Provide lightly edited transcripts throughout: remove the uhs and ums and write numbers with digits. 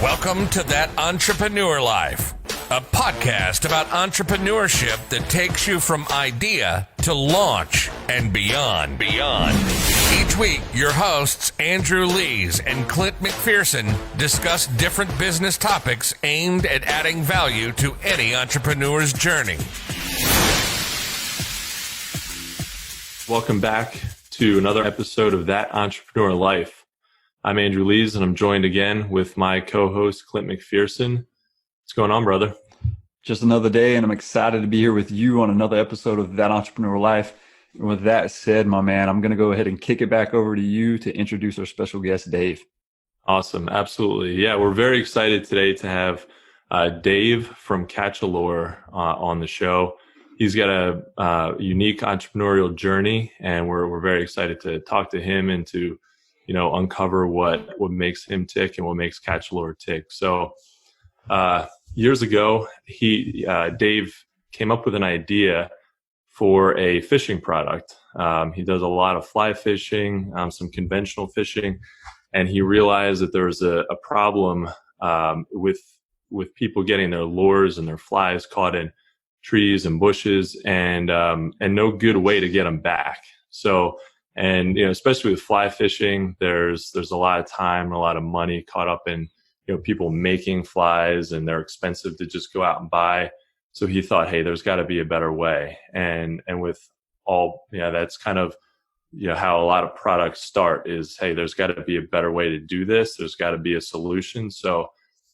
Welcome to That Entrepreneur Life, a podcast about entrepreneurship that takes you from idea to launch and beyond. Each week, your hosts, Andrew Lees and Clint McPherson, discuss different business topics aimed at adding value to any entrepreneur's journey. Welcome back to another episode of That Entrepreneur Life. I'm Andrew Lees, and I'm joined again with my co-host, Clint McPherson. What's going on, brother? Just another day, and I'm excited to be here with you on another episode of That Entrepreneur Life. And with that said, my man, I'm going to go ahead and kick it back over to you to introduce our special guest, Dave. Awesome. Absolutely. Yeah, we're very excited today to have Dave from CatchALure on the show. He's got a unique entrepreneurial journey, and we're very excited to talk to him and to uncover what makes him tick and what makes CatchALure tick. So years ago, Dave came up with an idea for a fishing product. He does a lot of fly fishing, some conventional fishing, and he realized that there was a problem with people getting their lures and their flies caught in trees and bushes, and no good way to get them back. So, and especially with fly fishing, there's a lot of time and a lot of money caught up in people making flies, and they're expensive to just go out and buy. So he thought, hey, there's got to be a better way. And with all, that's kind of how a lot of products start is, hey, there's got to be a better way to do this. There's got to be a solution. So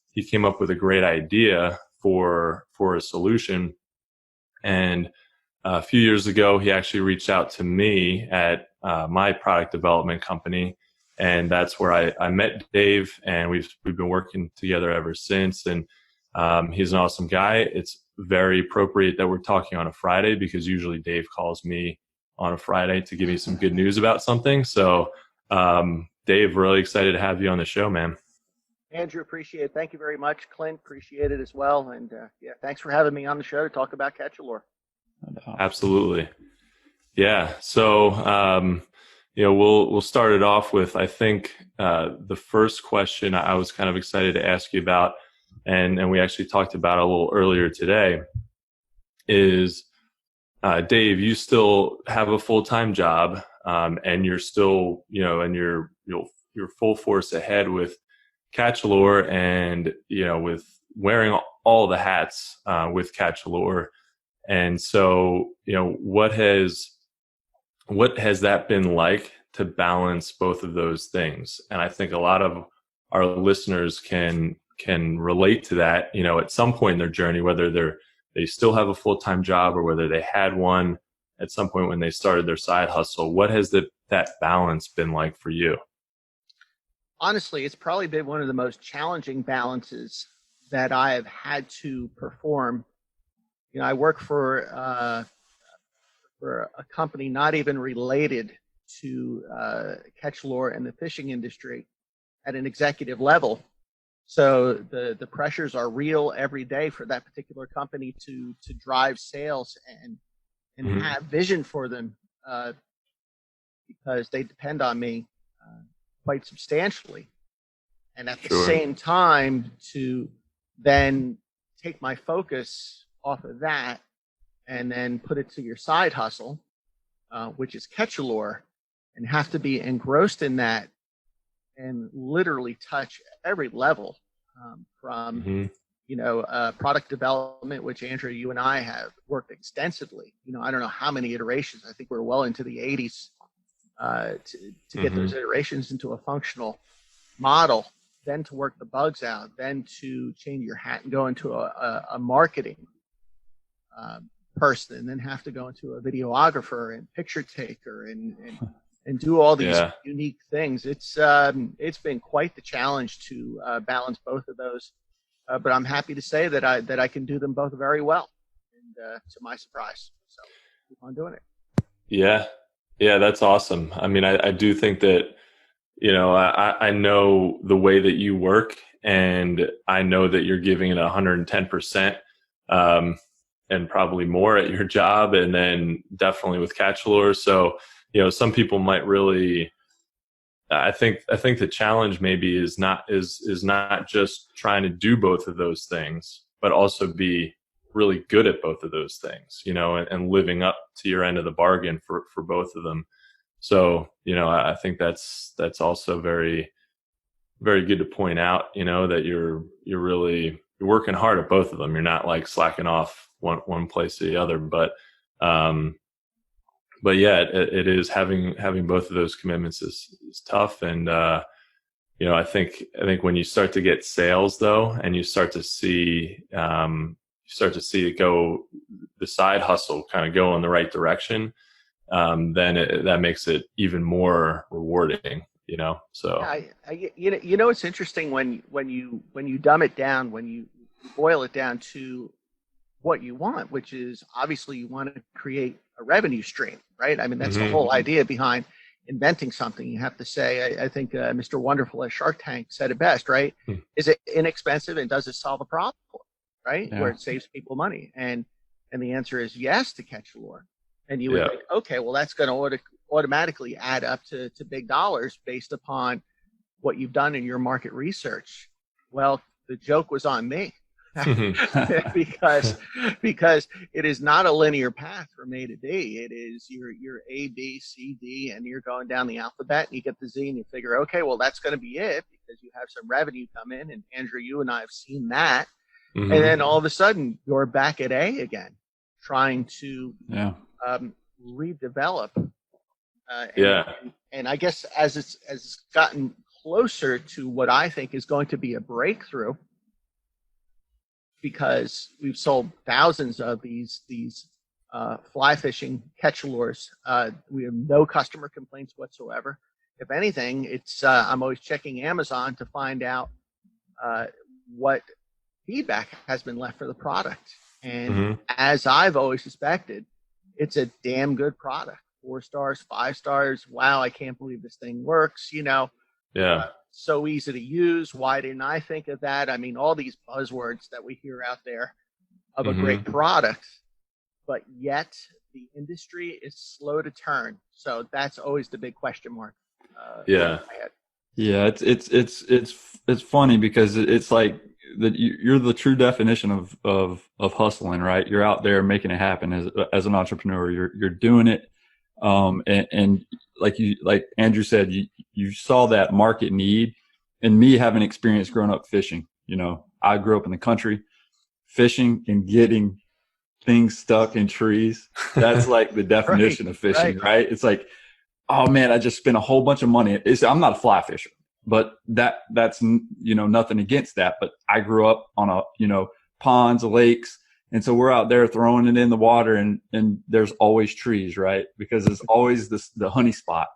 he came up with a great idea for a solution. And a few years ago, he actually reached out to me at my product development company, and that's where I met Dave, and we've been working together ever since. And he's an awesome guy. It's very appropriate that we're talking on a Friday, because usually Dave calls me on a Friday to give me some good news about something. So, Dave, really excited to have you on the show, man. Andrew, appreciate it. Thank you very much. Clint, appreciate it as well. And thanks for having me on the show to talk about CatchALure. Absolutely. Yeah. So, we'll start it off with, I think, the first question I was kind of excited to ask you about, and we actually talked about a little earlier today, is, Dave, you still have a full-time job, and you're still, and you're full force ahead with CatchALure, and, with wearing all the hats, with CatchALure. And so, what has that been like to balance both of those things? And I think a lot of our listeners can relate to that, at some point in their journey, whether they still have a full-time job or whether they had one at some point when they started their side hustle. What has that balance been like for you? Honestly, it's probably been one of the most challenging balances that I have had to perform. I work for a company not even related to CatchALure and the fishing industry at an executive level. So the pressures are real every day for that particular company to drive sales and have vision for them, because they depend on me quite substantially. And at the same time, to then take my focus off of that and then put it to your side hustle, which is CatchALure, and have to be engrossed in that and literally touch every level, from product development, which Andrew, you and I have worked extensively. I don't know how many iterations. I think we're well into the 80s to get those iterations into a functional model, then to work the bugs out, then to change your hat and go into a marketing person, and then have to go into a videographer and picture taker and do all these unique things. It's been quite the challenge to balance both of those, but I'm happy to say that I can do them both very well, and to my surprise. So keep on doing it. Yeah, that's awesome. I mean, I do think that I know the way that you work, and I know that you're giving it 110%. And probably more at your job, and then definitely with CatchALure. So, some people might really I think the challenge maybe is not just trying to do both of those things, but also be really good at both of those things, and living up to your end of the bargain for both of them. So, I think that's also very, very good to point out, that you're working hard at both of them. You're not like slacking off one place or the other, but yeah, it is having both of those commitments is tough. And, I think when you start to get sales though, and you start to see it go, the side hustle kind of go in the right direction, then that makes it even more rewarding, so. Yeah, it's interesting when you dumb it down, when you boil it down to what you want, which is obviously you want to create a revenue stream, right? I mean, that's the whole idea behind inventing something. You have to say, I think Mr. Wonderful at Shark Tank said it best, right? Is it inexpensive and does it solve a problem, right? Yeah. Where it saves people money. And the answer is yes to CatchALure. And you would think, okay, well, that's going to automatically add up to big dollars based upon what you've done in your market research. Well, the joke was on me. because it is not a linear path from A to D. It is your A, B, C, D, and you're going down the alphabet, and you get the Z, and you figure, okay, well, that's going to be it because you have some revenue come in, and Andrew, you and I have seen that, and then all of a sudden you're back at A again, trying to redevelop. And I guess as it's gotten closer to what I think is going to be a breakthrough, because we've sold thousands of these fly fishing CatchALures. We have no customer complaints whatsoever. If anything, it's I'm always checking Amazon to find out what feedback has been left for the product. And as I've always suspected, it's a damn good product. 4 stars, 5 stars. Wow, I can't believe this thing works. So easy to use. Why didn't I think of that? I mean, all these buzzwords that we hear out there of a great product, but yet the industry is slow to turn. So that's always the big question mark. Yeah, it's funny because it's like that you're the true definition of hustling, right? You're out there making it happen as an entrepreneur. You're doing it. And like Andrew said, you saw that market need, and me having experience growing up fishing, I grew up in the country fishing and getting things stuck in trees. That's like the definition of fishing, right? It's like, oh man, I just spent a whole bunch of money. I'm not a fly fisher, but that's, nothing against that. But I grew up on ponds, lakes. And so we're out there throwing it in the water, and there's always trees, right? Because there's always the honey spot.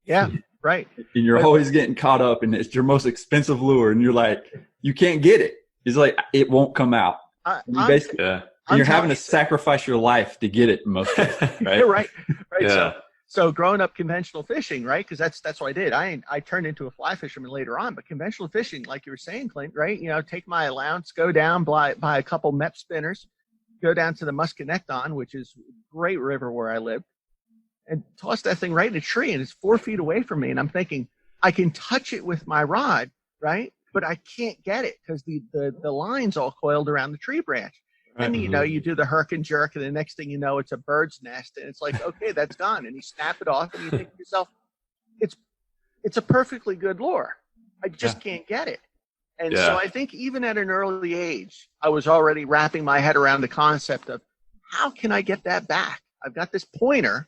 Yeah, right. And you're always getting caught up, and it's your most expensive lure, and you're like, you can't get it. It's like, it won't come out. You're having to sacrifice your life to get it most of it, right? You're right. Yeah. So growing up conventional fishing, right? Because that's what I did. I turned into a fly fisherman later on, but conventional fishing, like you were saying, Clint, right? Take my allowance, go down, buy a couple MEP spinners, go down to the Musconecton, which is a great river where I live, and toss that thing right in a tree, and it's 4 feet away from me. And I'm thinking, I can touch it with my rod, right? But I can't get it because the line's all coiled around the tree branch. And you do the herk and jerk, and the next thing you know, it's a bird's nest, and it's like, okay, that's gone. And you snap it off, and you think to yourself, it's a perfectly good lure. I just can't get it. And so I think even at an early age, I was already wrapping my head around the concept of how can I get that back? I've got this pointer,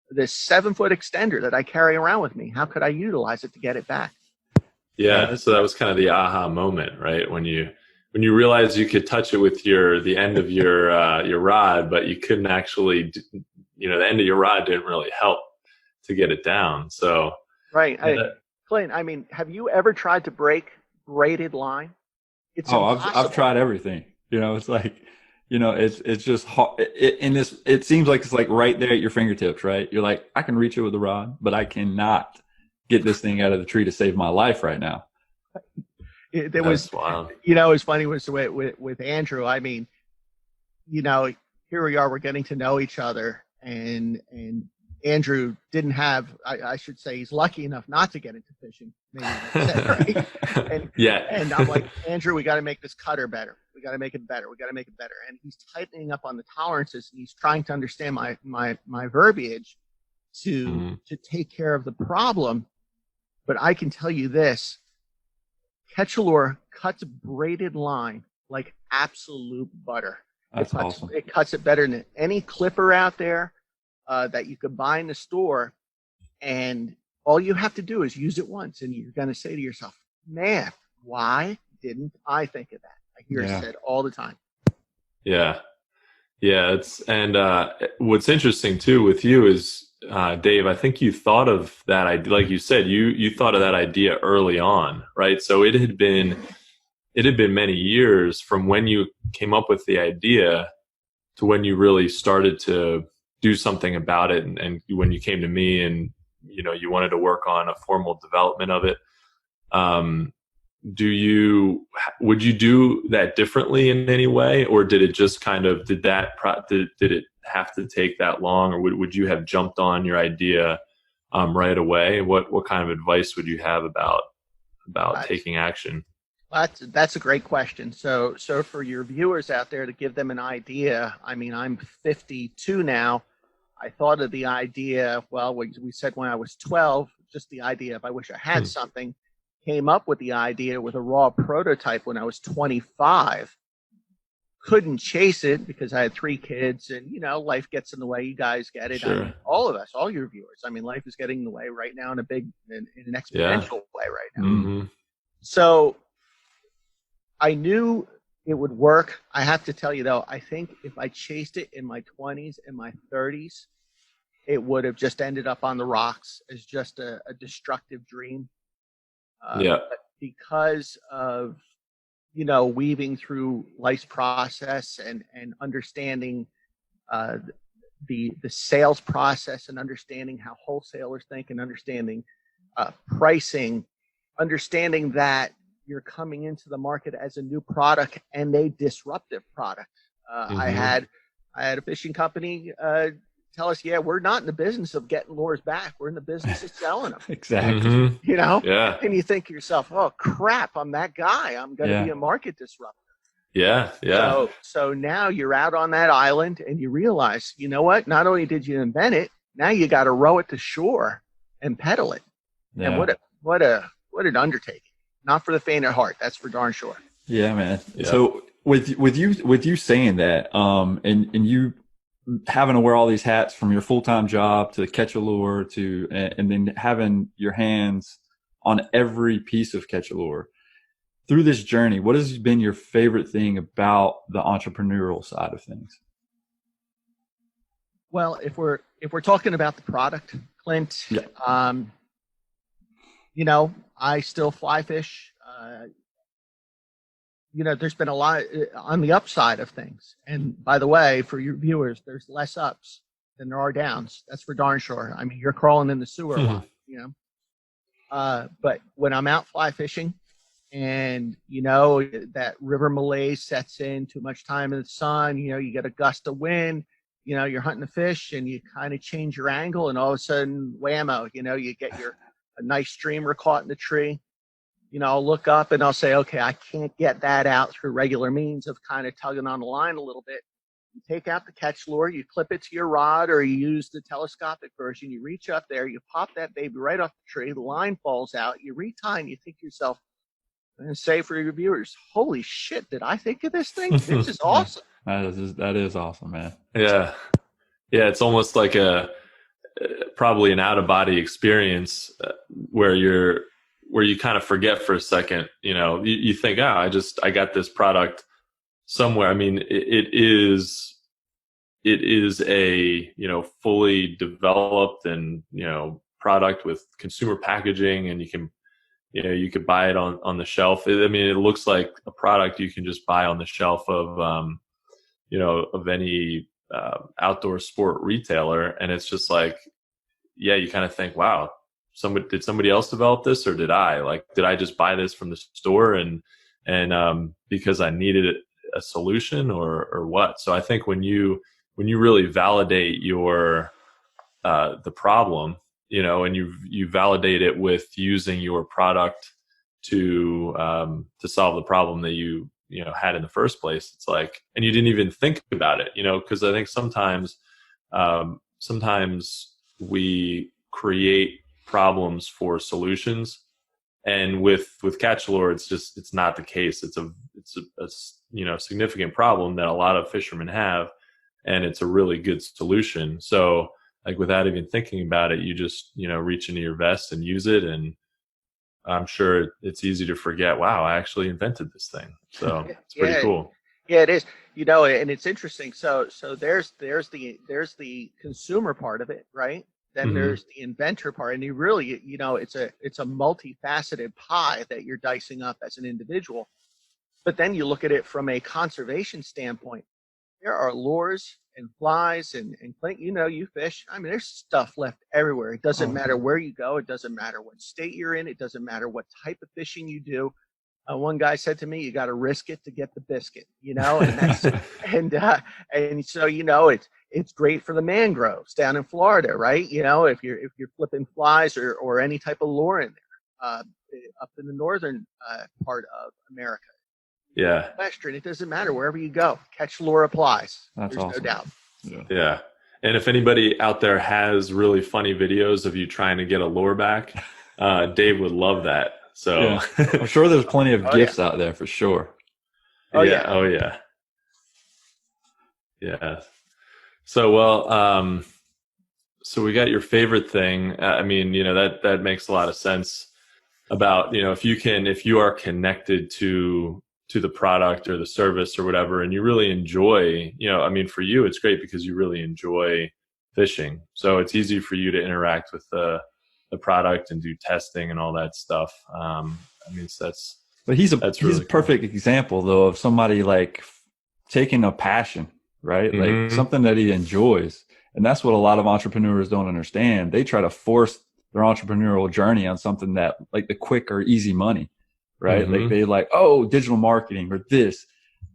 this 7-foot extender that I carry around with me. How could I utilize it to get it back? Yeah, so that was kind of the aha moment, right? When you realized you could touch it with the end of your rod, but you couldn't actually, the end of your rod didn't really help to get it down. So right, Clint. I mean, have you ever tried to break braided line? It's impossible. I've tried everything. It's like, it's just hard. It seems like it's like right there at your fingertips, right? You're like, I can reach it with a rod, but I cannot get this thing out of the tree to save my life right now. It was wild. It was funny with Andrew. I mean, here we are, we're getting to know each other, and Andrew didn't have, I should say he's lucky enough not to get into fishing. Maybe that's it, right? And, Yeah. and I'm like, Andrew, we got to make this cutter better. We got to make it better. We got to make it better. And he's tightening up on the tolerances, and he's trying to understand my verbiage to take care of the problem. But I can tell you this, CatchALure cuts braided line like absolute butter. That's awesome. It cuts it better than any clipper out there that you could buy in the store. And all you have to do is use it once. And you're going to say to yourself, man, why didn't I think of that? I hear it said all the time. Yeah. Yeah. What's interesting too with you is, Dave, I think you thought of that idea, like you said, you thought of that idea early on, right? So it had been many years from when you came up with the idea to when you really started to do something about it. And when you came to me and, you wanted to work on a formal development of it. Would you do that differently in any way? Or did it just kind of, did it have to take that long, or would you have jumped on your idea right away? What kind of advice would you have about taking action? That's a great question. So for your viewers out there, to give them an idea, I mean, I'm 52 now. I thought of the idea, well, we said when I was 12, just the idea of I wish I had something, came up with the idea with a raw prototype when I was 25. Couldn't chase it because I had 3 kids, and life gets in the way. You guys get it. Sure. I mean, all of us, all your viewers. I mean, life is getting in the way right now in an exponential way right now. Mm-hmm. So I knew it would work. I have to tell you though, I think if I chased it in my 20s and my 30s, it would have just ended up on the rocks as just a destructive dream. But because of weaving through life's process and understanding the sales process and understanding how wholesalers think and understanding pricing, understanding that you're coming into the market as a new product and a disruptive product. I had a fishing company tell us, we're not in the business of getting lures back. We're in the business of selling them. Exactly. Yeah. And you think to yourself, oh crap, I'm that guy. I'm going to be a market disruptor. Yeah. Yeah. So now you're out on that island and you realize, you know what? Not only did you invent it, now you got to row it to shore and pedal it. Yeah. And what an undertaking. Not for the faint of heart. That's for darn sure. Yeah, man. Yeah. So with you saying that, and you having to wear all these hats from your full-time job to CatchALure and then having your hands on every piece of CatchALure through this journey, what has been your favorite thing about the entrepreneurial side of things? Well, if we're talking about the product, Clint, I still fly fish. There's been a lot on the upside of things. And by the way, for your viewers, there's less ups than there are downs. That's for darn sure. I mean, you're crawling in the sewer a lot, but when I'm out fly fishing and, that river malaise sets in, too much time in the sun, you get a gust of wind, you're hunting the fish and you kind of change your angle and all of a sudden, whammo, you get a nice streamer caught in the tree. I'll look up and I'll say, okay, I can't get that out through regular means of kind of tugging on the line a little bit. You take out the CatchALure, you clip it to your rod, or you use the telescopic version. You reach up there, you pop that baby right off the tree, the line falls out, you retie and you think to yourself, and say for your viewers, holy shit, did I think of this thing? This is awesome. That is awesome, man. Yeah. Yeah. It's almost like probably an out-of-body experience where you kind of forget for a second, you think, I got this product somewhere. I mean, it is a, fully developed and, product with consumer packaging, and you could buy it on the shelf. It looks like a product you can just buy on the shelf of, of any outdoor sport retailer. And it's just like, you kind of think, wow, did somebody else develop this, or did I just buy this from the store and because I needed a solution or what? So I think when you really validate your the problem, and you validate it with using your product to solve the problem that you had in the first place. It's like, and you didn't even think about it, because I think sometimes we create problems for solutions, and with CatchALure, it's not the case. It's a significant problem that a lot of fishermen have, and it's a really good solution. So like, without even thinking about it, you just reach into your vest and use it, and I'm sure it's easy to forget, wow, I actually invented this thing. So it's pretty cool. Yeah, it is. And it's interesting. So there's the consumer part of it, right? Then there's the inventor part, and you really, it's a multifaceted pie that you're dicing up as an individual. But then you look at it from a conservation standpoint. There are lures and flies and you fish. I mean, there's stuff left everywhere. It doesn't matter where you go. It doesn't matter what state you're in. It doesn't matter what type of fishing you do. One guy said to me, "You got to risk it to get the biscuit," and that's and so it's great for the mangroves down in Florida, right? If you're flipping flies or any type of lure in there, up in the northern part of America. Yeah. Western, it doesn't matter wherever you go. CatchALure applies. That's There's awesome. no doubt. Yeah. And if anybody out there has really funny videos of you trying to get a lure back, Dave would love that. So yeah. I'm sure there's plenty of gifts out there for sure. Oh yeah. Yeah. So, so we got your favorite thing. I mean, that makes a lot of sense about, if you are connected to the product or the service or whatever, and you really enjoy, for you, it's great because you really enjoy fishing. So it's easy for you to interact with the product and do testing and all that stuff. But he's a perfect example though of somebody like taking a passion, right? Like something that he enjoys. And that's what a lot of entrepreneurs don't understand. They try to force their entrepreneurial journey on something that like the quick or easy money, right? Like they digital marketing or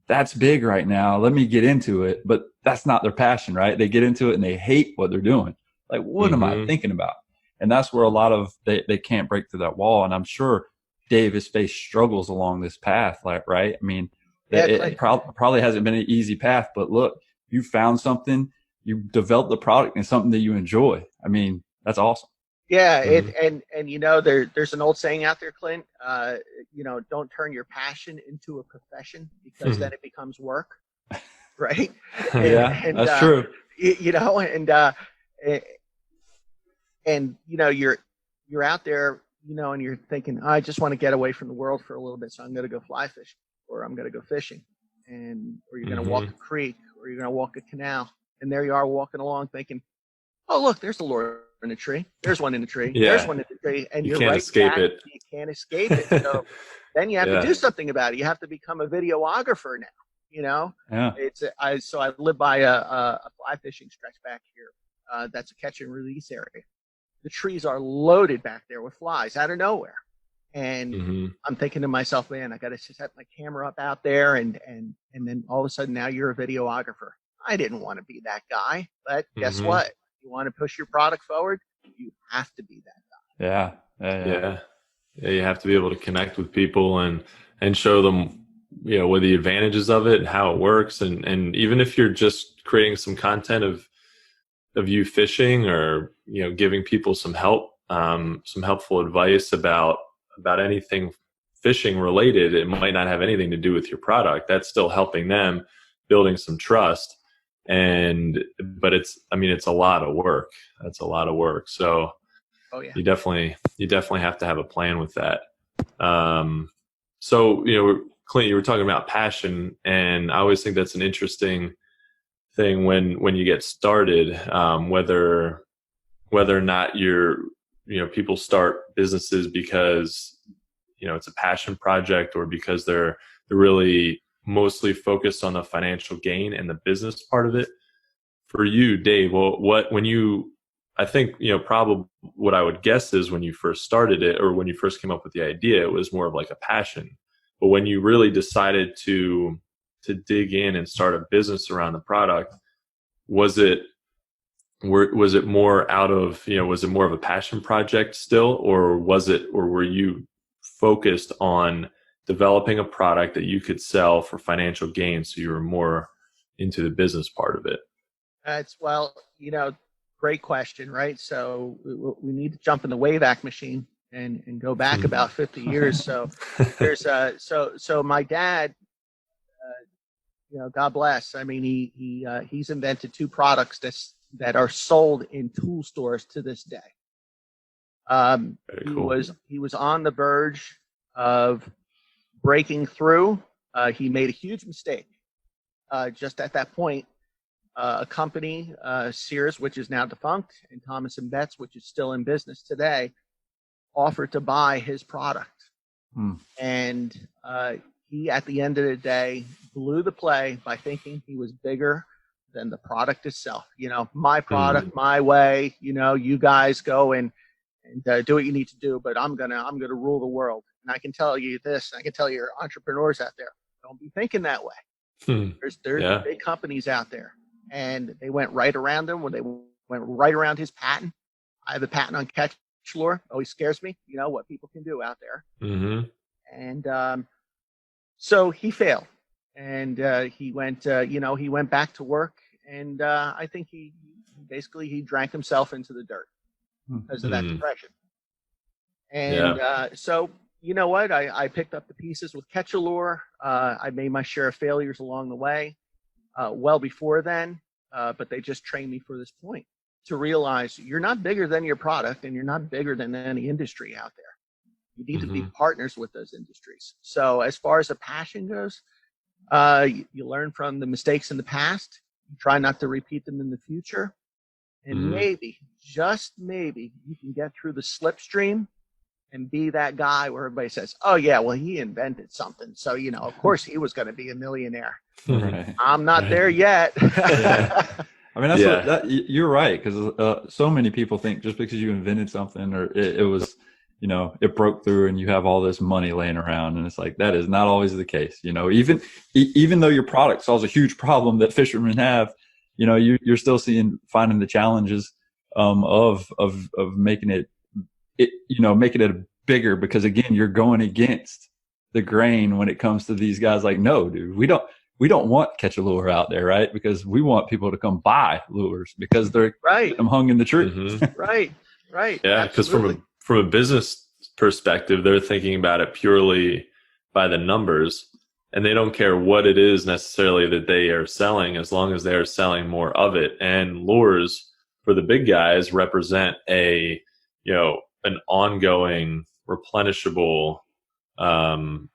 that's big right now. Let me get into it. But that's not their passion, right? They get into it and they hate what they're doing. Like, what am I thinking about? And that's where a lot of they can't break through that wall. And I'm sure Dave has faced struggles along this path, like, right? I mean, it probably hasn't been an easy path, but look, you found something, you developed the product and something that you enjoy. I mean, that's awesome. Yeah. There's an old saying out there, Clint, don't turn your passion into a profession because then it becomes work. Right. That's true. You're out there, and you're thinking, I just want to get away from the world for a little bit. So I'm going to go fly fishing, or I'm going to go fishing, or you're going to walk a creek, or you're going to walk a canal. And there you are walking along thinking, oh, look, there's a lure in a tree. There's one in the tree. Yeah. There's one in the tree. And you can't escape it. You can't escape it. So then you have to do something about it. You have to become a videographer now. Yeah. So I live by a fly fishing stretch back here. That's a catch and release area. The trees are loaded back there with flies out of nowhere. And I'm thinking to myself, man, I got to set my camera up out there. And then all of a sudden now you're a videographer. I didn't want to be that guy, but guess what? You want to push your product forward, you have to be that guy. Yeah. You have to be able to connect with people and show them, what the advantages of it and how it works. And even if you're just creating some content of you fishing or, giving people some help, some helpful advice about anything fishing related, it might not have anything to do with your product. That's still helping them, building some trust. But it's a lot of work. That's a lot of work. So you definitely have to have a plan with that. So, Clint, you were talking about passion, and I always think that's an interesting thing when you get started, whether or not people start businesses because, it's a passion project or because they're really mostly focused on the financial gain and the business part of it. For you, Dave, I think, probably what I would guess is when you first started it or when you first came up with the idea, it was more of like a passion. But when you really decided to dig in and start a business around the product, was it was it more out of, was it more of a passion project still, or were you focused on developing a product that you could sell for financial gain? So you were more into the business part of it. Great question, right? So we need to jump in the Wayback Machine and go back about 50 years. So there's so my dad, God bless. I mean, he's invented two products that are sold in tool stores to this day. He was on the verge of breaking through. He made a huge mistake. Just at that point, a company, Sears, which is now defunct, and Thomas and Betts, which is still in business today, offered to buy his product. And he, at the end of the day, blew the play by thinking he was bigger than the product itself. My product, my way. You guys go and do what you need to do, but I'm gonna rule the world. And I can tell you this. I can tell your entrepreneurs out there, don't be thinking that way. There's big companies out there, and they went right around him when they went right around his patent. I have a patent on CatchALure. Always scares me, what people can do out there. And so he failed, and he went back to work, and I think he drank himself into the dirt because of that depression. And so you know what? I picked up the pieces with CatchALure. I made my share of failures along the way, well before then, but they just trained me for this point to realize you're not bigger than your product, and you're not bigger than any industry out there. You need to be partners with those industries. So as far as a passion goes, you learn from the mistakes in the past. You try not to repeat them in the future. And maybe, just maybe, you can get through the slipstream and be that guy where everybody says, oh, yeah, well, he invented something. So, of course he was going to be a millionaire. Right. I'm not there yet. Yeah. I mean, you're right, because so many people think just because you invented something or it was, it broke through and you have all this money laying around, and it's like that is not always the case. Even though your product solves a huge problem that fishermen have, you're still finding the challenges of making it bigger, because again, you're going against the grain when it comes to these guys. Like, no, dude, we don't want CatchALure out there, right? Because we want people to come buy lures because they're hung in the tree. Right. Yeah, because from a business perspective, they're thinking about it purely by the numbers, and they don't care what it is necessarily that they are selling, as long as they are selling more of it. And lures for the big guys represent an ongoing replenishable product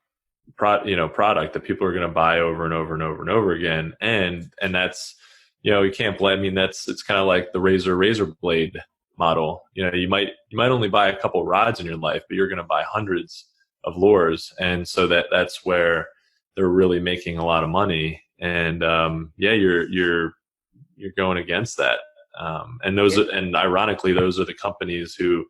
that people are going to buy over and over and over and over again. And that's, you can't blame, it's kind of like the razor blade model. You might only buy a couple rods in your life, but you're going to buy hundreds of lures. And so that's where they're really making a lot of money. And you're going against that. And ironically, those are the companies who,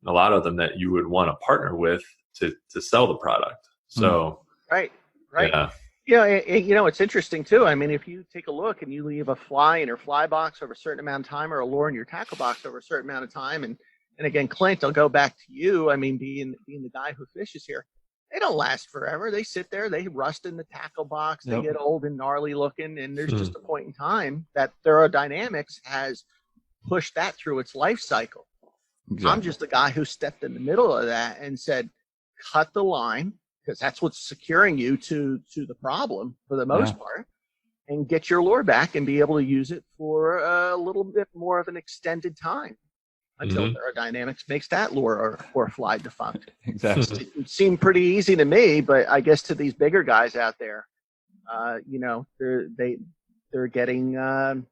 a lot of them, that you would want to partner with to sell the product. So right. Yeah. It's interesting too. I mean, if you take a look and you leave a fly in your fly box over a certain amount of time, or a lure in your tackle box over a certain amount of time, and again, Clint, I'll go back to you. I mean, being the guy who fishes here, they don't last forever. They sit there, they rust in the tackle box, they get old and gnarly looking, and there's just a point in time that Therodynamics has pushed that through its life cycle. Exactly. I'm just the guy who stepped in the middle of that and said, cut the line, because that's what's securing you to the problem for the most part, and get your lure back and be able to use it for a little bit more of an extended time until Therodynamics makes that lure or fly defunct. Exactly. It seemed pretty easy to me, but I guess to these bigger guys out there, they're getting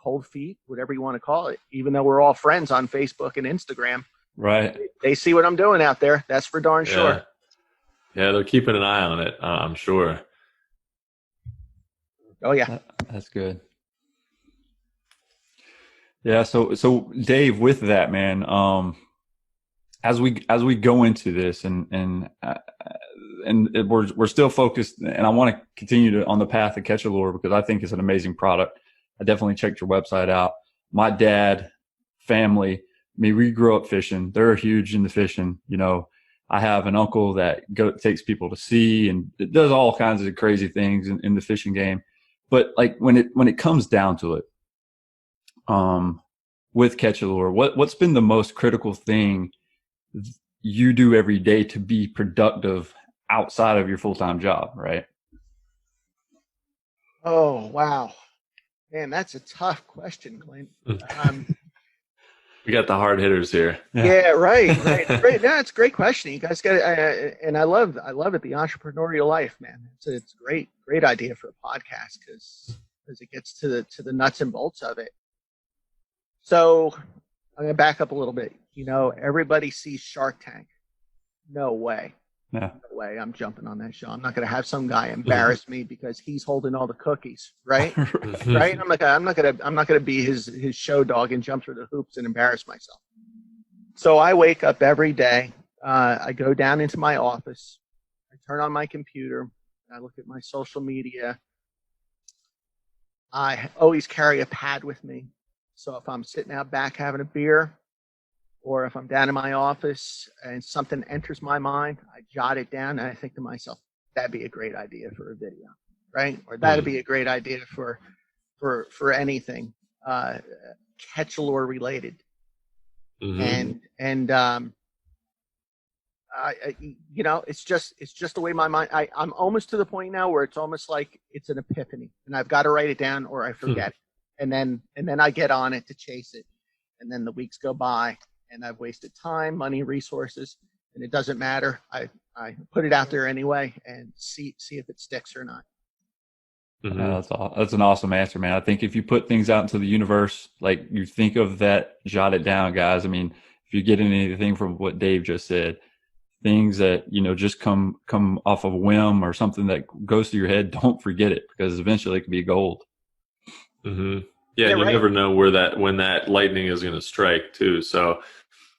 cold feet, whatever you want to call it, even though we're all friends on Facebook and Instagram. Right. They see what I'm doing out there. That's for darn sure. Yeah, they're keeping an eye on it, I'm sure. Oh, yeah. That's good. Yeah, so Dave, with that, man, as we go into this and we're still focused, and I want to continue on the path of CatchALure because I think it's an amazing product. I definitely checked your website out. my dad, family, I mean, we grew up fishing. They're huge into fishing. You know, I have an uncle that takes people to sea and it does all kinds of crazy things in the fishing game. But like when it comes down to it, with CatchALure, what's been the most critical thing you do every day to be productive outside of your full-time job, right? Oh, wow. Man, that's a tough question, Clint. We got the hard hitters here. Yeah, right. Great. No, it's a great question. You guys got it. And I love it. The entrepreneurial life, man. It's a great idea for a podcast because it gets to the nuts and bolts of it. So I'm going to back up a little bit. You know, everybody sees Shark Tank. No way. Yeah. No way I'm jumping on that show. I'm not going to have some guy embarrass me because he's holding all the cookies, right? Right? I'm not going to be his show dog and jump through the hoops and embarrass myself. So I wake up every day. I go down into my office. I turn on my computer. I look at my social media. I always carry a pad with me. So if I'm sitting out back having a beer, or if I'm down in my office and something enters my mind, I jot it down and I think to myself, that'd be a great idea for a video, right? Or that'd be a great idea for anything CatchALure related. And you know, it's just the way my mind. I'm almost to the point now where it's almost like it's an epiphany, and I've got to write it down or I forget it, and then I get on it to chase it, and then the weeks go by. And I've wasted time, money, resources, and it doesn't matter. I put it out there anyway and see if it sticks or not. That's an awesome answer, man. I think if you put things out into the universe, like you think of that, jot it down, guys. I mean, if you get anything from what Dave just said, things that, you know, just come off of a whim or something that goes through your head, don't forget it because eventually it can be gold. Yeah, you never know when that lightning is going to strike too. So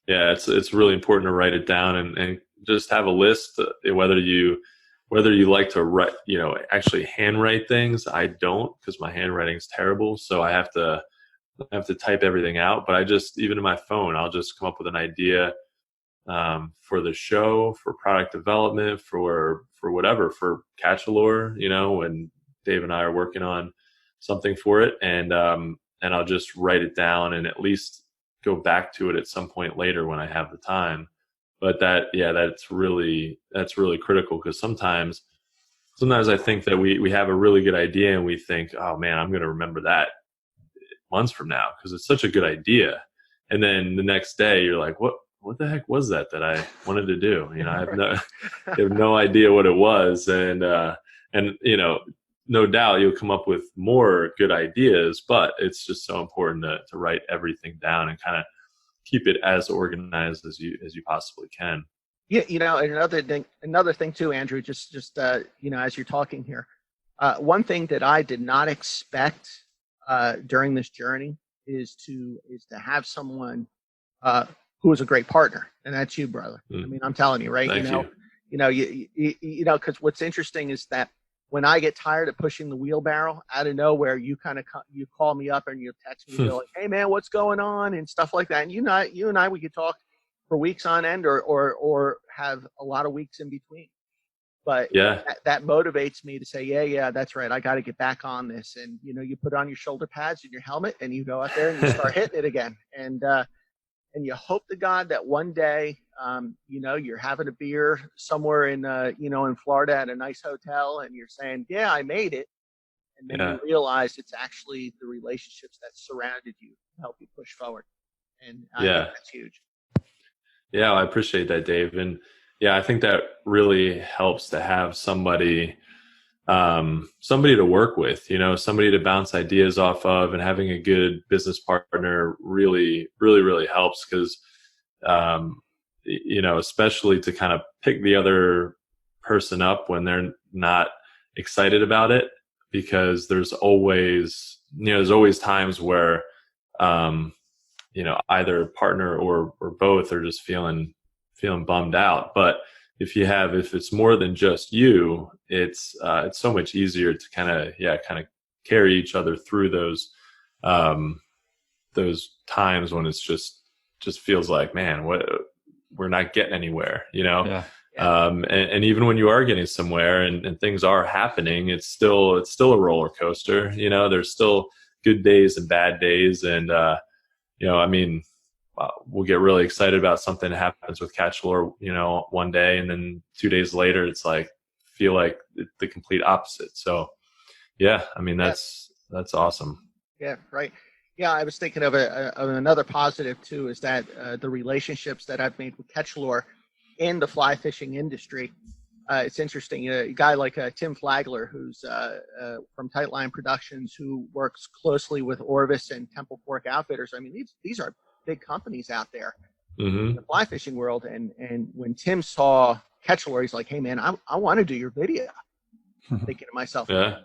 yeah, it's really important to write it down and just have a list. Whether you like to write, you know, actually handwrite things. I don't, because my handwriting is terrible. So I have to type everything out. But I just, even in my phone, I'll just come up with an idea for the show, for product development, for whatever, for CatchALure, you know, when Dave and I are working on something for it, and I'll just write it down and at least go back to it at some point later when I have the time. But that's really critical, because sometimes I think that we have a really good idea and we think, oh man, I'm going to remember that months from now because it's such a good idea, and then the next day you're like, what the heck was that I wanted to do? You know, I have no idea what it was, and you know, no doubt you'll come up with more good ideas, but it's just so important to write everything down and kind of keep it as organized as you possibly can. Yeah, you know, another thing too, Andrew, just you know, as you're talking here, one thing that I did not expect during this journey is to have someone who is a great partner, and that's you, brother. I mean, I'm telling you, right? Thank you. You know, because what's interesting is that when I get tired of pushing the wheelbarrow, out of nowhere, you call me up and you text me, you're like, "Hey man, what's going on?" and stuff like that. And you and I, we could talk for weeks on end, or have a lot of weeks in between. But yeah, that motivates me to say, yeah, that's right. I got to get back on this. And you know, you put on your shoulder pads and your helmet, and you go out there and you start hitting it again. And you hope to God that one day, you know, you're having a beer somewhere in, you know, in Florida at a nice hotel, and you're saying, yeah, I made it. And then you realize it's actually the relationships that surrounded you to help you push forward. And I think that's huge. Yeah, I appreciate that, Dave. And yeah, I think that really helps to have somebody to work with, you know, somebody to bounce ideas off of, and having a good business partner really, really, really helps, because, you know, especially to kind of pick the other person up when they're not excited about it, because there's always times where, you know, either partner or both are just feeling bummed out. But if it's more than just you, it's so much easier to kind of carry each other through those those times when it's just feels like, man, we're not getting anywhere, you know? Yeah. And even when you are getting somewhere and things are happening, it's still a roller coaster. You know, there's still good days and bad days. And, you know, I mean, we'll get really excited about something that happens with CatchALure, you know, one day, and then 2 days later, it's like, feel like the complete opposite. So yeah, I mean, that's awesome. Yeah. Right. Yeah. I was thinking of another positive too, is that the relationships that I've made with CatchALure in the fly fishing industry. It's interesting. A guy like Tim Flagler, who's from Tightline Productions, who works closely with Orvis and Temple Fork Outfitters. I mean, these are big companies out there in the fly fishing world. And when Tim saw CatchALure, he's like, "Hey, man, I want to do your video." Thinking to myself, yeah.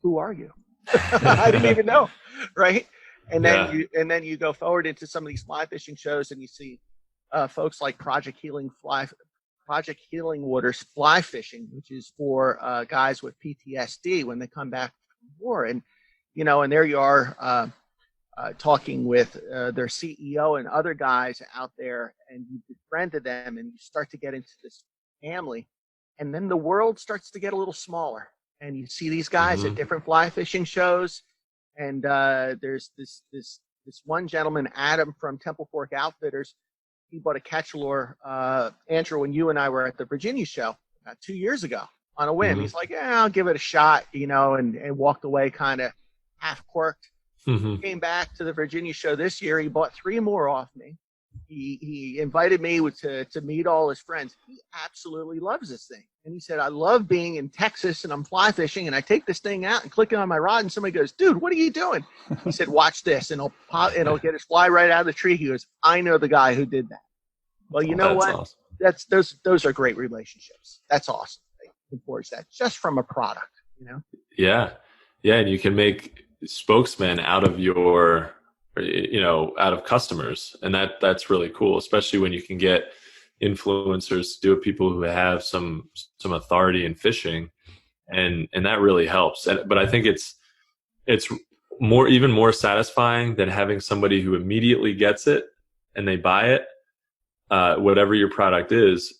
Who are you? I didn't even know, right? And then you go forward into some of these fly fishing shows, and you see folks like Project Healing Waters Fly Fishing, which is for guys with PTSD when they come back from war. And, you know, and there you are talking with their CEO and other guys out there, and you befriended them, and you start to get into this family. And then the world starts to get a little smaller, and you see these guys at different fly fishing shows. And there's this one gentleman, Adam from Temple Fork Outfitters. He bought a CatchALure, Andrew, when you and I were at the Virginia show about 2 years ago on a whim. He's like, "Yeah, I'll give it a shot," you know, and walked away kind of half quirked. Came back to the Virginia show this year. He bought 3 more off me. He invited me to meet all his friends. He absolutely loves this thing. And he said, "I love being in Texas and I'm fly fishing and I take this thing out and click it on my rod and somebody goes, 'Dude, what are you doing?' He said, 'Watch this,' and it'll get his fly right out of the tree." He goes, "I know the guy who did that." Well, you know what? Awesome. Those are great relationships. That's awesome. They can forge that just from a product, you know? Yeah. Yeah. And you can make spokesmen out of your, you know, out of customers. And that's really cool, especially when you can get influencers to do it, people who have some authority in fishing, and that really helps. But I think it's even more satisfying than having somebody who immediately gets it and they buy it, whatever your product is.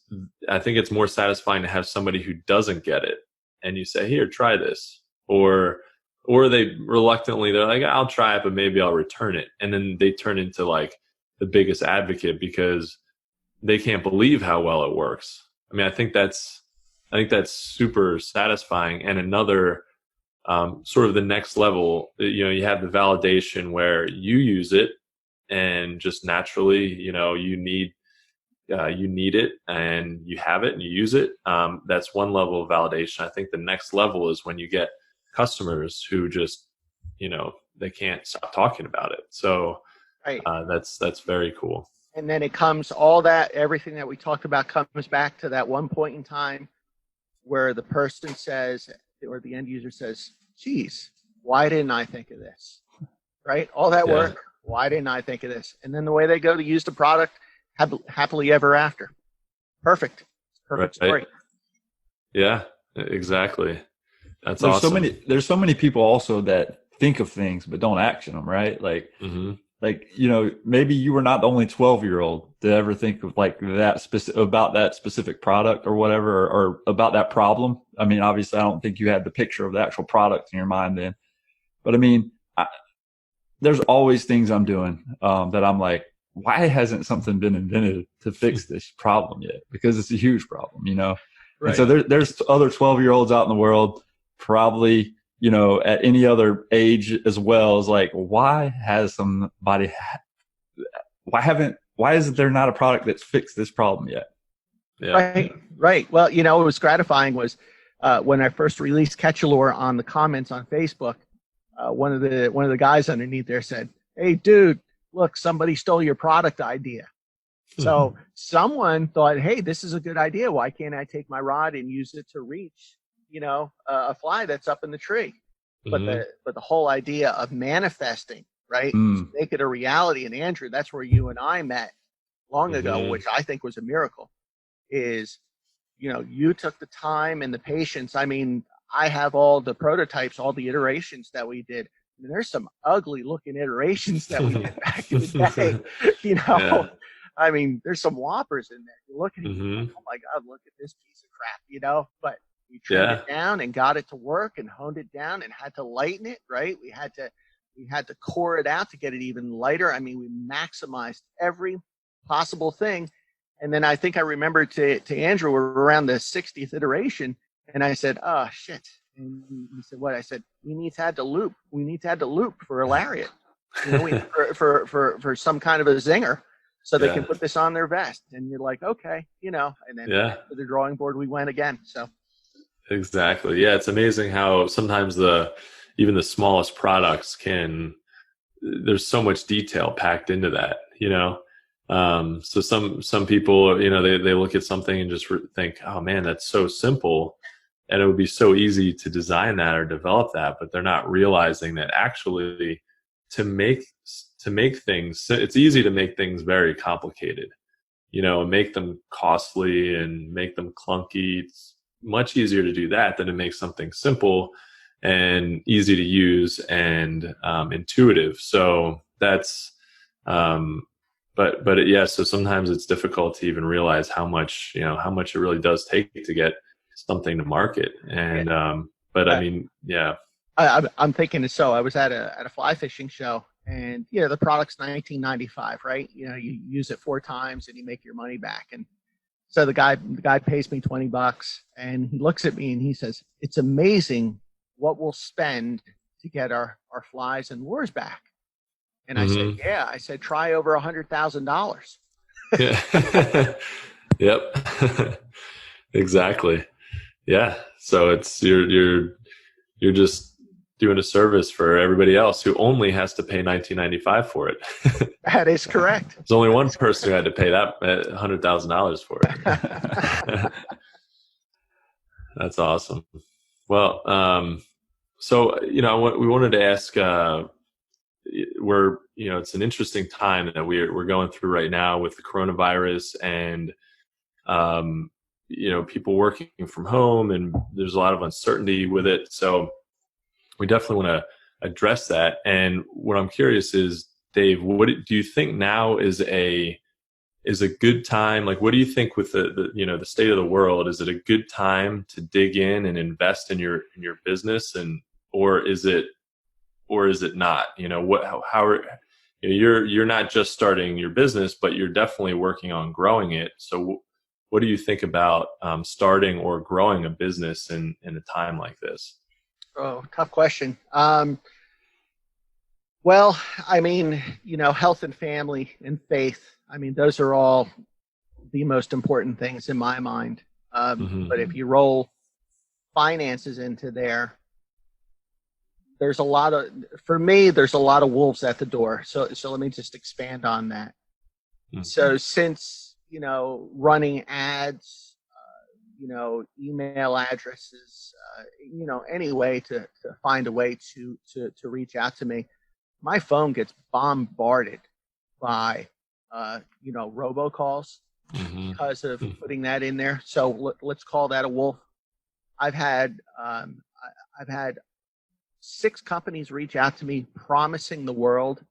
I think it's more satisfying to have somebody who doesn't get it and you say, "Here, try this," or they reluctantly, they're like, "I'll try it, but maybe I'll return it." And then they turn into like the biggest advocate because they can't believe how well it works. I mean, I think that's super satisfying. And another sort of the next level, you know, you have the validation where you use it and just naturally, you know, you need it and you have it and you use it. That's one level of validation. I think the next level is when you get customers who just, you know, they can't stop talking about it. So right. That's very cool. And then it comes, everything that we talked about comes back to that one point in time where the person says, or the end user says, "Geez, why didn't I think of this?" Right? All that work, why didn't I think of this? And then the way they go to use the product, happily ever after. Perfect. Perfect story. Yeah, exactly. There's awesome. There's so many people also that think of things but don't action them, right? Like, like, you know, maybe you were not the only 12-year-old to ever think of like about that specific product or whatever, or about that problem. I mean, obviously, I don't think you had the picture of the actual product in your mind then, but I mean, there's always things I'm doing that I'm like, why hasn't something been invented to fix this problem yet? Because it's a huge problem, you know? Right. And so there's other 12-year-olds out in the world, probably, you know, at any other age as well, is like, why isn't there not a product that's fixed this problem yet? Yeah. Right. Well, you know, what was gratifying was when I first released CatchALure on the comments on Facebook, one of the guys underneath there said, "Hey, dude, look, somebody stole your product idea." So someone thought, "Hey, this is a good idea. Why can't I take my rod and use it to reach, you know, a fly that's up in the tree?" But the whole idea of manifesting, right, make it a reality. And Andrew, that's where you and I met long ago, which I think was a miracle. Is, you know, you took the time and the patience. I mean, I have all the prototypes, all the iterations that we did. I mean, there's some ugly looking iterations that we had back in the day, you know. Yeah. I mean, there's some whoppers in there. You look at it, you're like, oh my God, look at this piece of crap, you know. But we trimmed it down and got it to work and honed it down and had to lighten it, right? We had to core it out to get it even lighter. I mean, we maximized every possible thing. And then I think I remember to Andrew, we're around the 60th iteration, and I said, oh shit. And he said, what? I said, we need to add the loop. We need to add the loop for a lariat, you know, for some kind of a zinger, so they can put this on their vest. And you're like, okay, you know, and then to the drawing board we went again. So exactly. Yeah. It's amazing how sometimes even the smallest products there's so much detail packed into that, you know? So some people, you know, they look at something and just think, oh man, that's so simple. And it would be so easy to design that or develop that, but they're not realizing that actually to make things, it's easy to make things very complicated, you know, and make them costly and make them clunky. It's much easier to do that than to make something simple and easy to use and intuitive. So that's, yeah, so sometimes it's difficult to even realize how much it really does take to get something to market. And, but I mean, yeah. I'm thinking so. I was at a fly fishing show, and you know, the product's $19.95, right? You know, you use it 4 times and you make your money back. And so the guy pays me $20, and he looks at me and he says, it's amazing what we'll spend to get our flies and lures back. And I said, yeah. I said, try over $100,000. Yeah. Yep. Exactly. Yeah. So it's you're just doing a service for everybody else who only has to pay $19.95 for it. That is correct. There's only one person who had to pay that $100,000 for it. That's awesome. Well, so you know, we wanted to ask. It's an interesting time that we're going through right now with the coronavirus, and you know, people working from home, and there's a lot of uncertainty with it. So we definitely want to address that. And what I'm curious is, Dave, what do you think now is a good time? Like, what do you think with the state of the world? Is it a good time to dig in and invest in your business, or is it not? You know, you're not just starting your business, but you're definitely working on growing it. So what do you think about starting or growing a business in a time like this? Oh, tough question. Well, I mean, you know, health and family and faith, I mean, those are all the most important things in my mind. But if you roll finances into there's a lot of wolves at the door. So let me just expand on that. So since, you know, running ads, you know, email addresses, you know, any way to find a way to reach out to me, my phone gets bombarded by, you know, robocalls because of putting that in there. So let's call that a wolf. I've had 6 companies reach out to me promising the world.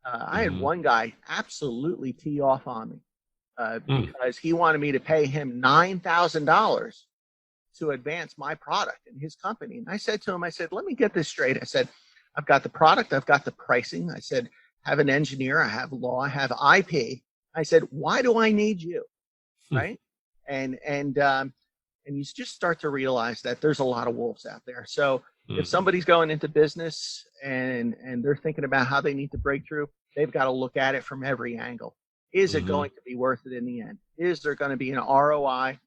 I had one guy absolutely tee off on me because he wanted me to pay him $9,000 to advance my product in his company. And I said to him, let me get this straight. I said, I've got the product, I've got the pricing. I said, I have an engineer, I have law, I have IP. I said, why do I need you? Right? And you just start to realize that there's a lot of wolves out there. So if somebody's going into business and they're thinking about how they need to break through, they've got to look at it from every angle. Is it going to be worth it in the end? Is there going to be an ROI,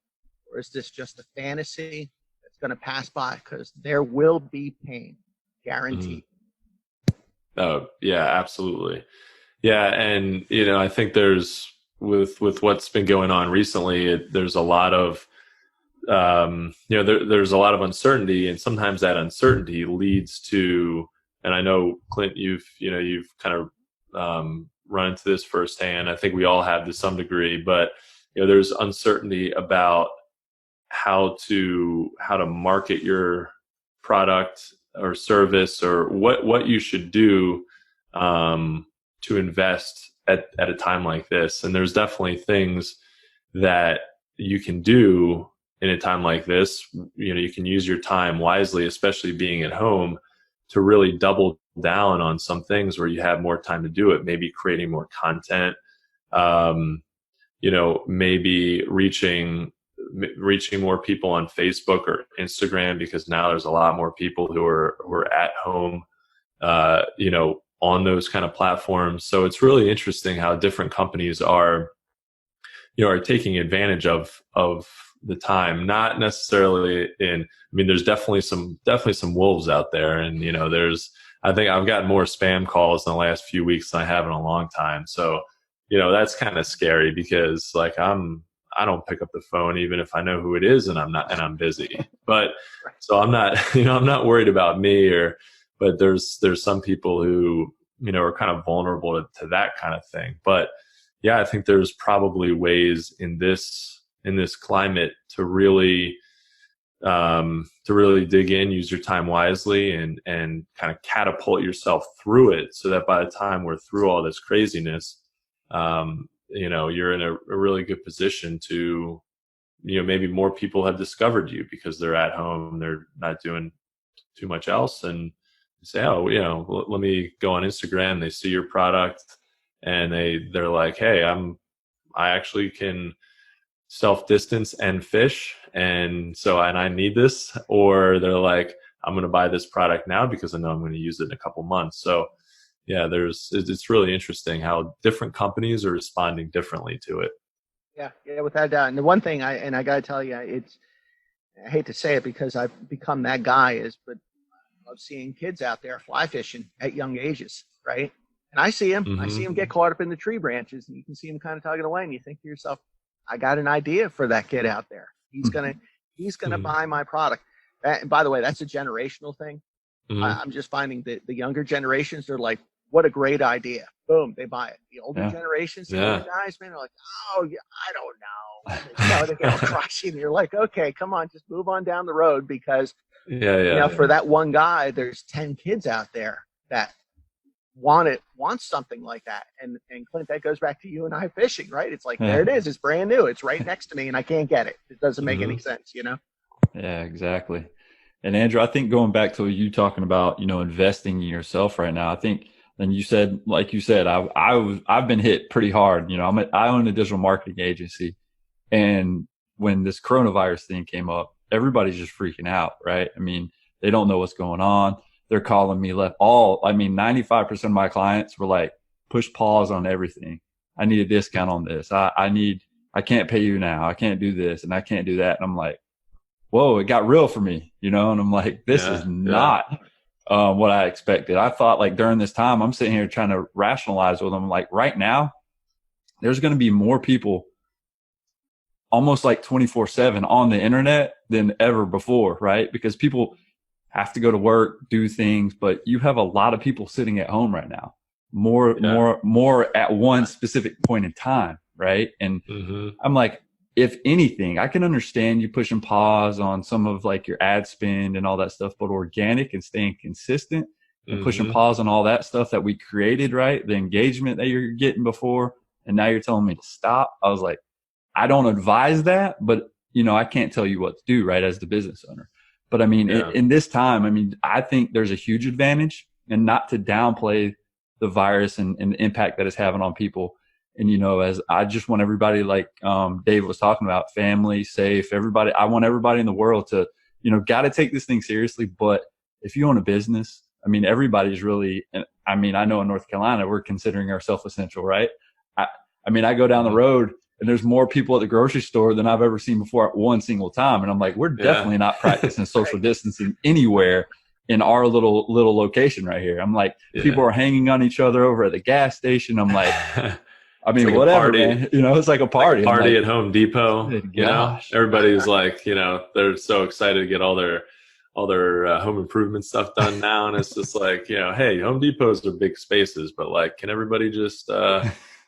or is this just a fantasy that's going to pass by? Because there will be pain, guaranteed. Oh, yeah, absolutely. Yeah. And, you know, I think there's, with what's been going on recently, there's a lot of, there's a lot of uncertainty, and sometimes that uncertainty leads to, and I know, Clint, you've kind of run into this firsthand. I think we all have to some degree, but you know, there's uncertainty about how to market your product, or service, or what you should do to invest at a time like this. And there's definitely things that you can do in a time like this. You can use your time wisely, especially being at home, to really double down on some things where you have more time to do it. Maybe creating more content, maybe reaching more people on Facebook or Instagram, because now there's a lot more people who are at home, on those kind of platforms. So it's really interesting how different companies are taking advantage of the time. Not necessarily there's definitely some wolves out there, and I think I've gotten more spam calls in the last few weeks than I have in a long time. So that's kind of scary, because like I don't pick up the phone even if I know who it is and I'm busy. But so I'm not I'm not worried about me, but there's some people who are kind of vulnerable to that kind of thing. But yeah, I think there's probably ways in this climate to really dig in, use your time wisely, and kind of catapult yourself through it, so that by the time we're through all this craziness, you're in a really good position to, maybe more people have discovered you because they're at home, they're not doing too much else, and say, oh, let me go on Instagram. They see your product and they're like, hey, I actually can self-distance and fish, and I need this. Or they're like, I'm going to buy this product now because I know I'm going to use it in a couple months. So yeah, it's really interesting how different companies are responding differently to it. Yeah, without a doubt. And the one thing I got to tell you, I hate to say it because I've become that guy, but I love seeing kids out there fly fishing at young ages, right? And I see them. Mm-hmm. I see them get caught up in the tree branches, and you can see them kind of tugging away, and you think to yourself, I got an idea for that kid out there. He's gonna buy my product. And by the way, that's a generational thing. Mm-hmm. I'm just finding that the younger generations, they're like, what a great idea. Boom, they buy it. The older generations, the older guys, man, are like, oh, yeah, I don't know. They get all trashy, and you're like, okay, come on, just move on down the road, because for that one guy, there's 10 kids out there that want something like that. And Clint, that goes back to you and I fishing, right? It's like, there it is. It's brand new. It's right next to me, and I can't get it. It doesn't make any sense, Yeah, exactly. And Andrew, I think going back to you talking about, investing in yourself right now, I think, and you said, I've been hit pretty hard. I own a digital marketing agency, and when this coronavirus thing came up, everybody's just freaking out, right? I mean, they don't know what's going on. They're calling me 95% of my clients were like, push pause on everything. I need a discount on this. I can't pay you now. I can't do this and I can't do that. And I'm like, whoa, it got real for me, and I'm like, this is not what I expected. I thought, like, during this time, I'm sitting here trying to rationalize with them. Like, right now, there's going to be more people almost like 24/7 on the internet than ever before, right? Because people have to go to work, do things, but you have a lot of people sitting at home right now, more at one specific point in time, right? And I'm like, if anything, I can understand you pushing pause on some of like your ad spend and all that stuff, but organic and staying consistent and pushing pause on all that stuff that we created, right? The engagement that you're getting before, and now you're telling me to stop. I was like, I don't advise that, but I can't tell you what to do, right? As the business owner. But I mean, in this time, I think there's a huge advantage, and not to downplay the virus and the impact that it's having on people. And, as I just want everybody, like Dave was talking about, family, safe, everybody. I want everybody in the world to, got to take this thing seriously. But if you own a business, everybody's really, I know in North Carolina, we're considering ourselves essential, right? I go down the road, and there's more people at the grocery store than I've ever seen before at one single time. And I'm like, we're definitely not practicing social distancing anywhere in our little location right here. I'm like, people are hanging on each other over at the gas station. I'm like, like whatever, man. It's like a party. Like a party at Home Depot. Everybody's like, they're so excited to get all their home improvement stuff done now. And it's just like, hey, Home Depots are big spaces, but like, can everybody just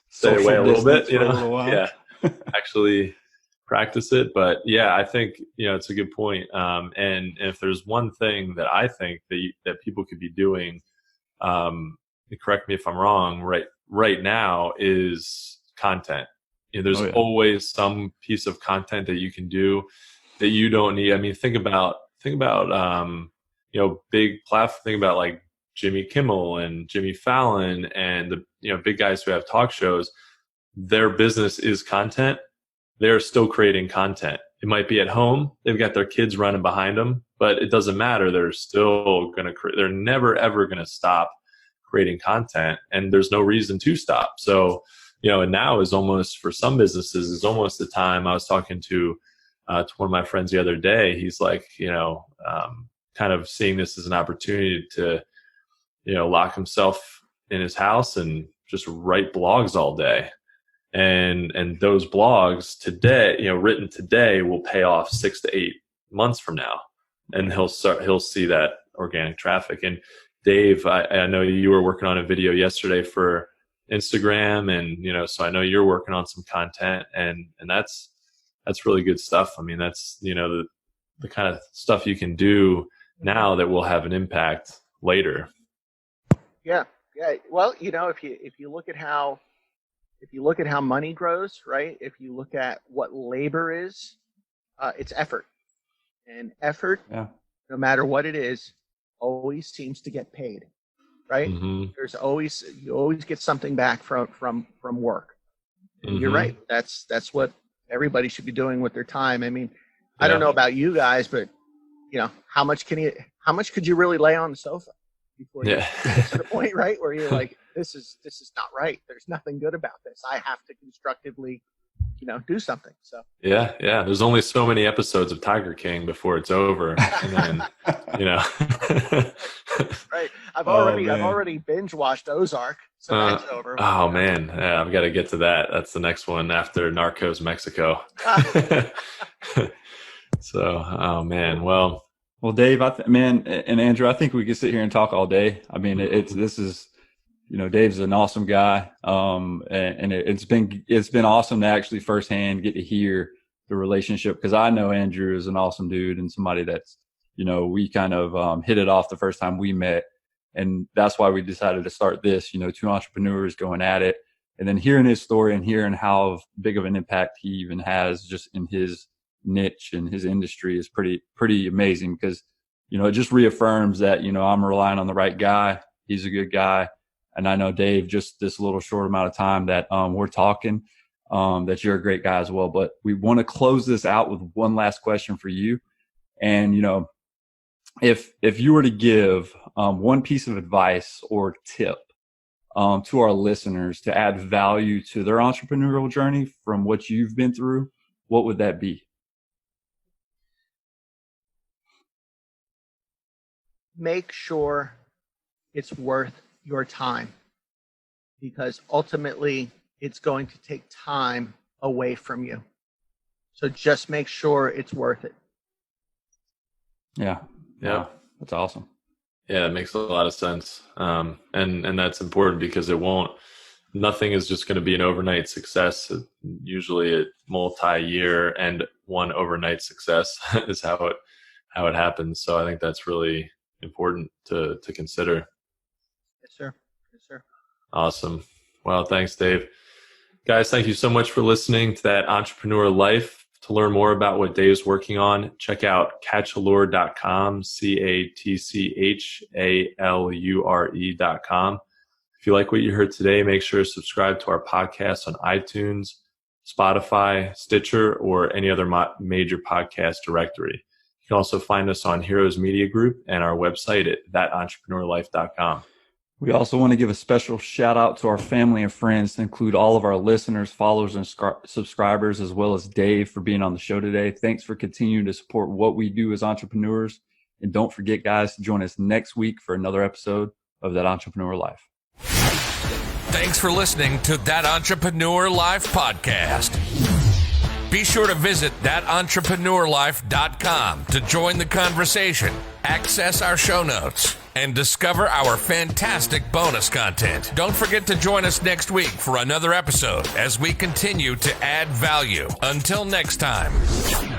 stay away a little bit, a little while. Actually practice it. But yeah, I think, it's a good point. And if there's one thing that I think that people could be doing, correct me if I'm wrong, right now, is content. There's always some piece of content that you can do that you don't need. I mean, think about big platform. Think about like Jimmy Kimmel and Jimmy Fallon and the big guys who have talk shows. Their business is content. They're still creating content. It might be at home. They've got their kids running behind them, but it doesn't matter. They're still going to create. They're never, ever going to stop creating content, and there's no reason to stop. So, and now is almost, for some businesses, is almost the time. I was talking to one of my friends the other day. He's like, kind of seeing this as an opportunity to, lock himself in his house and just write blogs all day. And those blogs today, written today, will pay off 6 to 8 months from now, and he'll see that organic traffic. And Dave, I know you were working on a video yesterday for Instagram, and so I know you're working on some content, and that's really good stuff. I mean, that's the kind of stuff you can do now that will have an impact later. Yeah. Well, if you look at how money grows, right? If you look at what labor is, it's effort, and effort, no matter what it is, always seems to get paid, right? Mm-hmm. You always get something back from work. And You're right. That's what everybody should be doing with their time. I mean, I don't know about you guys, but how much could you really lay on the sofa before you get to the point, right, where you're like, this is not right. There's nothing good about this. I have to constructively, do something. So yeah. There's only so many episodes of Tiger King before it's over, and then right. I've already binge watched Ozark, so that's over. Oh man, yeah, I've got to get to that. That's the next one after Narcos Mexico. So, oh man, well, Dave, and Andrew, I think we could sit here and talk all day. I mean, Dave's an awesome guy. And it's been awesome to actually firsthand get to hear the relationship, because I know Andrew is an awesome dude and somebody that's, we kind of hit it off the first time we met. And that's why we decided to start this, two entrepreneurs going at it, and then hearing his story and hearing how big of an impact he even has just in his niche and his industry is pretty amazing, because, it just reaffirms that, I'm relying on the right guy. He's a good guy. And I know, Dave, just this little short amount of time that we're talking, that you're a great guy as well. But we want to close this out with one last question for you. And, if you were to give one piece of advice or tip to our listeners to add value to their entrepreneurial journey from what you've been through, what would that be? Make sure it's worth your time, because ultimately it's going to take time away from you. So just make sure it's worth it. Yeah. That's awesome. Yeah, it makes a lot of sense. And that's important, because nothing is just going to be an overnight success. Usually a multi-year and one overnight success is how it happens. So I think that's really important to consider. Yes, sir. Awesome. Well, thanks, Dave. Guys, thank you so much for listening to That Entrepreneur Life. To learn more about what Dave's working on, check out CatchALure.com, CatchALure.com. If you like what you heard today, make sure to subscribe to our podcast on iTunes, Spotify, Stitcher, or any other major podcast directory. You can also find us on Heroes Media Group and our website at thatentrepreneurlife.com. We also want to give a special shout out to our family and friends, to include all of our listeners, followers, and subscribers, as well as Dave for being on the show today. Thanks for continuing to support what we do as entrepreneurs. And don't forget, guys, to join us next week for another episode of That Entrepreneur Life. Thanks for listening to That Entrepreneur Life podcast. Be sure to visit thatentrepreneurlife.com to join the conversation, access our show notes, and discover our fantastic bonus content. Don't forget to join us next week for another episode as we continue to add value. Until next time.